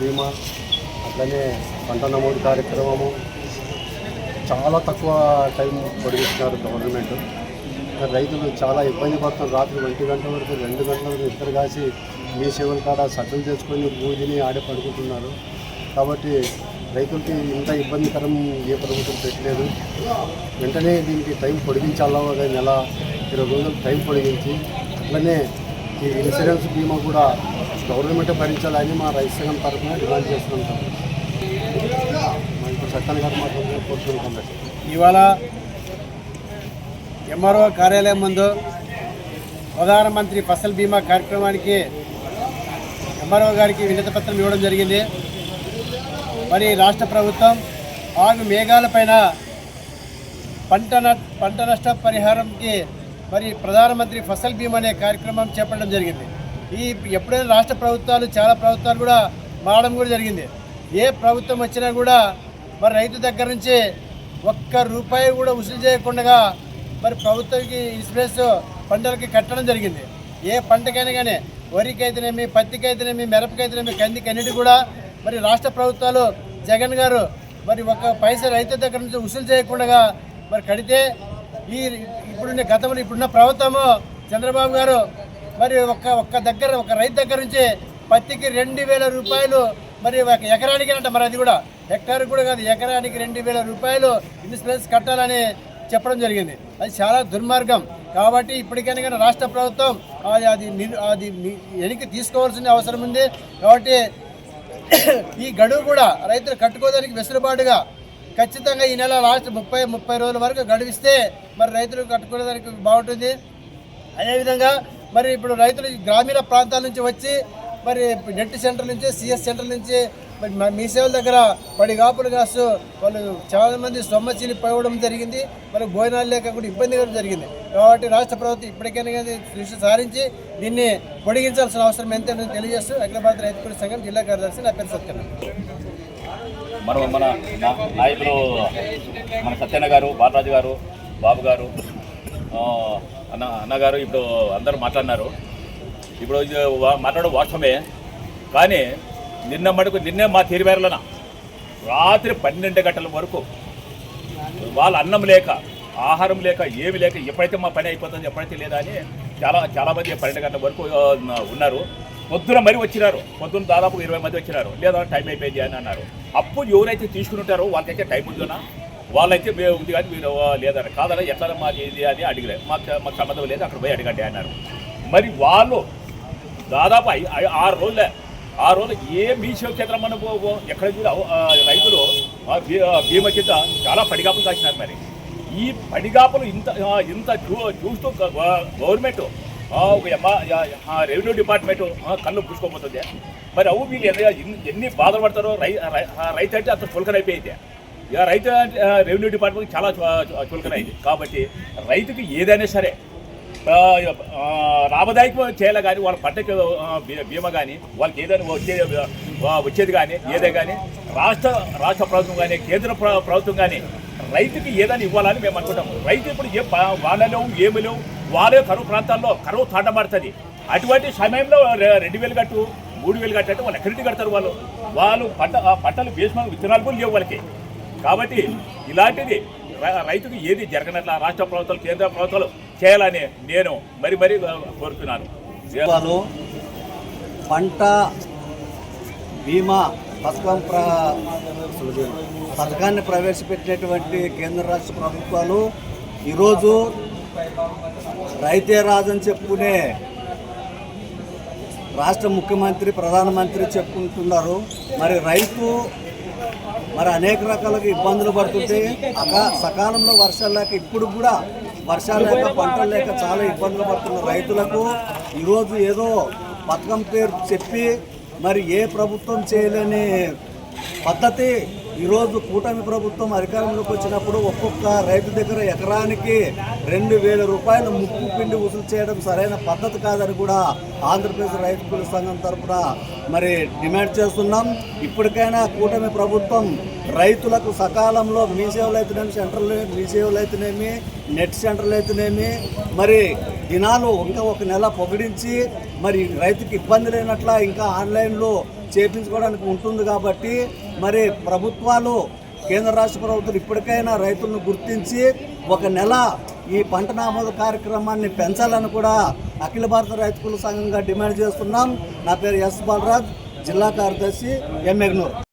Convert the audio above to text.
బీమా అట్లనే పంట నమోదు కార్యక్రమము చాలా తక్కువ టైం పొడిగిస్తున్నారు గవర్నమెంట్. రైతులు చాలా ఇబ్బంది పడుతున్నారు. రాత్రి 1 గంటల వరకు 2 గంటల వరకు ఇద్దరు కాసి మీ సేవల కాడ సజ్జలు తెచ్చుకొని భూమిని ఆడే పడుకుంటున్నారు. కాబట్టి రైతులకి ఇంత ఇబ్బందికరం ఏ ప్రభుత్వం పెట్టలేదు. వెంటనే దీనికి టైం పొడిగించాలా, నెల 20 రోజులు టైం పొడిగించి అట్లనే ఈ ఇన్సూరెన్స్ బీమా కూడా గవర్నమెంటే భరించాలని మా రైతు సంఘం తరఫున డిమాండ్ చేస్తుంటాం. ఇప్పుడు సత్యాన్ గారు మాత్రమే కోరుకుంటాం. ఇవాళ ఎంఆర్ఓ కార్యాలయం ముందు ప్రధానమంత్రి ఫసల్ బీమా కార్యక్రమానికి ఎంఆర్ఓ గారికి వినతిపత్రం ఇవ్వడం జరిగింది. మరి రాష్ట్ర ప్రభుత్వం ఆగు మేఘాలపైన పంట నష్ట పరిహారంకి మరి ప్రధానమంత్రి ఫసల్ బీమా అనే కార్యక్రమం చేపట్టడం జరిగింది. ఎప్పుడైనా రాష్ట్ర ప్రభుత్వాలు చాలా ప్రభుత్వాలు కూడా మారడం కూడా జరిగింది. ఏ ప్రభుత్వం వచ్చినా కూడా మరి రైతు దగ్గర నుంచి ₹1 కూడా వసూలు చేయకుండా మరి ప్రభుత్వానికి ఇన్సూరెన్స్ పంటలకి కట్టడం జరిగింది. ఏ పంటకైనా కానీ వరికైతేనేమి, పత్తికైతేనేమి, మిరపకైతేనేమి, కందికి అన్నిటి కూడా మరి రాష్ట్ర ప్రభుత్వాలు జగన్ గారు మరి ₹1 రైతు దగ్గర నుంచి వసూలు చేయకుండా మరి కడితే ఇప్పుడున్న ప్రభుత్వము చంద్రబాబు గారు మరి ఒక రైతు దగ్గర నుంచి పత్తికి ₹2,000 మరి ఒక ఎకరానికి అంట, మరి అది కూడా హెక్టార్కి కూడా కాదు, ఎకరానికి ₹2,000 ఇన్సూరెన్స్ కట్టాలని చెప్పడం జరిగింది. అది చాలా దుర్మార్గం. కాబట్టి ఇప్పటికైనా కానీ రాష్ట్ర ప్రభుత్వం అది వెనక్కి తీసుకోవాల్సిన అవసరం ఉంది. కాబట్టి ఈ గడువు కూడా రైతులు కట్టుకోవడానికి వెసులుబాటుగా ఖచ్చితంగా ఈ నెల లాస్ట్ 30 రోజుల వరకు గడువిస్తే మరి రైతులు కట్టుకోవడానికి బాగుంటుంది. అదేవిధంగా మరి ఇప్పుడు రైతులు గ్రామీణ ప్రాంతాల నుంచి వచ్చి మరి నెట్ సెంటర్ నుంచి, సిఎస్ సెంటర్ నుంచి మరి మీ సేవల దగ్గర పడిగాపులు కాస్తూ వాళ్ళు చాలామంది సొమ్మచీలి పోవడం జరిగింది. మరి భోజనాలు లేక కూడా ఇబ్బంది జరిగింది. కాబట్టి రాష్ట్ర ప్రభుత్వం ఇప్పటికైనా దృష్టి సారించి దీన్ని పొడిగించాల్సిన అవసరం ఎంతైనా తెలియజేస్తూ అఖిల భారత రైతు కూలీ సంఘం జిల్లా కార్యదర్శి నా పేరు సత్యన్న. మన నాయకులు మన సత్యన్న గారు, బాలరాజు గారు, బాబు గారు, అన్నగారు ఇప్పుడు అందరూ మాట్లాడినారు. ఇప్పుడు మాట్లాడడం వాస్తవమే. కానీ నిన్నే మా తీరువేరలన రాత్రి 12 గంటల వరకు వాళ్ళ అన్నం లేక, ఆహారం లేక, ఏమి లేక ఎప్పుడైతే మా పని అయిపోతుంది, ఎప్పుడైతే లేదా అని చాలామంది 12 గంటల వరకు ఉన్నారు. పొద్దున మరి వచ్చినారు, పొద్దున్న దాదాపు 20 మంది వచ్చినారు. లేదా టైం అయిపోయింది అని అన్నారు. అప్పుడు ఎవరైతే తీసుకుని ఉంటారో వాళ్ళకైతే టైం ఉందన్నా, వాళ్ళైతే ఉంది కానీ మీరు లేదన్న కాదన్నా ఎట్లా మాది ఇది అని అడిగారు. మాకు సంబంధం లేదు, అక్కడ పోయి అడగండి అన్నారు. మరి వాళ్ళు దాదాపు 6 రోజులే. 6 రోజులు ఏ మీ క్షేత్రం మనం ఎక్కడ కూడా రైతులు బీమా కింద చాలా పడిగాపులు కాసినారు. మరి ఈ పడిగాపులు ఇంత చూస్తూ గవర్నమెంట్ రెవెన్యూ డిపార్ట్మెంట్ కళ్ళు పూసుకోబోతుంది. మరి అవు వీళ్ళు ఎన్ని బాధలు పడతారో. రైతు అంటే అంత చులకనైపోయింది. ఇక రైతు రెవెన్యూ డిపార్ట్మెంట్ చాలా చులకనైంది. కాబట్టి రైతుకి ఏదైనా సరే లాభదాయకం చేయాలి. కానీ వాళ్ళ పంటకి బీమా కానీ వాళ్ళకి ఏదైనా వచ్చేది కానీ ఏదే కానీ రాష్ట్ర ప్రభుత్వం కానీ కేంద్ర ప్రభుత్వం కానీ రైతుకి ఏదైనా ఇవ్వాలని మేము అనుకుంటాము. రైతు ఇప్పుడు వాళ్ళలో ఏమి లేవు, వాళ్ళే కరువు ప్రాంతాల్లో కరువు తాండమాడుతుంది. అటువంటి సమయంలో 2,000 కట్టు, 3,000 కట్టు అంటే వాళ్ళు ఎక్కడి కడతారు? వాళ్ళు పంటలు బేస్మెంట్ విత్తనాలు కూడా లేవు వాళ్ళకి. కాబట్టి ఇలాంటిది రైతుకు ఏది జరగనట్ల రాష్ట్ర ప్రభుత్వాలు, కేంద్ర ప్రభుత్వాలు చేయాలని నేను మరీ కోరుతున్నాను. పంట బీమా పథకాన్ని ప్రవేశపెట్టినటువంటి కేంద్ర రాష్ట్ర ప్రభుత్వాలు ఈరోజు రైతే రాజని చెప్పుకునే రాష్ట్ర ముఖ్యమంత్రి, ప్రధానమంత్రి చెప్పుకుంటున్నారు. మరి రైతు అనేక రకాలుగా ఇబ్బందులు పడుతుంటే సకాలంలో వర్షాలు లేక, ఇప్పుడు కూడా వర్షాలు లేక, పంటలు లేక చాలా ఇబ్బందులు పడుతున్న రైతులకు ఈరోజు ఏదో పథకం పేరు చెప్పి మరి ఏ ప్రభుత్వం చేయలేని పద్ధతి ఈరోజు కూటమి ప్రభుత్వం అధికారంలోకి వచ్చినప్పుడు ఒక్కొక్క రైతు దగ్గర ఎకరానికి ₹2,000 ముప్పు పిండి వసూలు చేయడం సరైన పద్ధతి కాదని కూడా ఆంధ్రప్రదేశ్ రైతు కూలీ సంఘం తరఫున మరి డిమాండ్ చేస్తున్నాం. ఇప్పటికైనా కూటమి ప్రభుత్వం రైతులకు సకాలంలో మీ సేవలు అయితేనేమి, సెంటర్లు మీ సేవలు అయితేనేమి, నెట్ సెంటర్లు అయితేనేమి మరి దినాలు ఇంకా 1 నెల పొగిడించి మరి రైతుకి ఇబ్బంది లేనట్ల ఇంకా ఆన్లైన్లో చేపించుకోవడానికి ఉంటుంది కాబట్టి మరి ప్రభుత్వాలు కేంద్ర రాష్ట్ర ప్రభుత్వాలు ఇప్పటికైనా రైతులను గుర్తించి ఒక నెల ఈ పంట నమోదు కార్యక్రమాన్ని పెంచాలని కూడా అఖిల భారత రైతు కుల సంఘంగా డిమాండ్ చేస్తున్నాం. నా పేరు ఎస్ బాలరాజ్, జిల్లా కార్యదర్శి, ఎమ్మెగ్నూర్.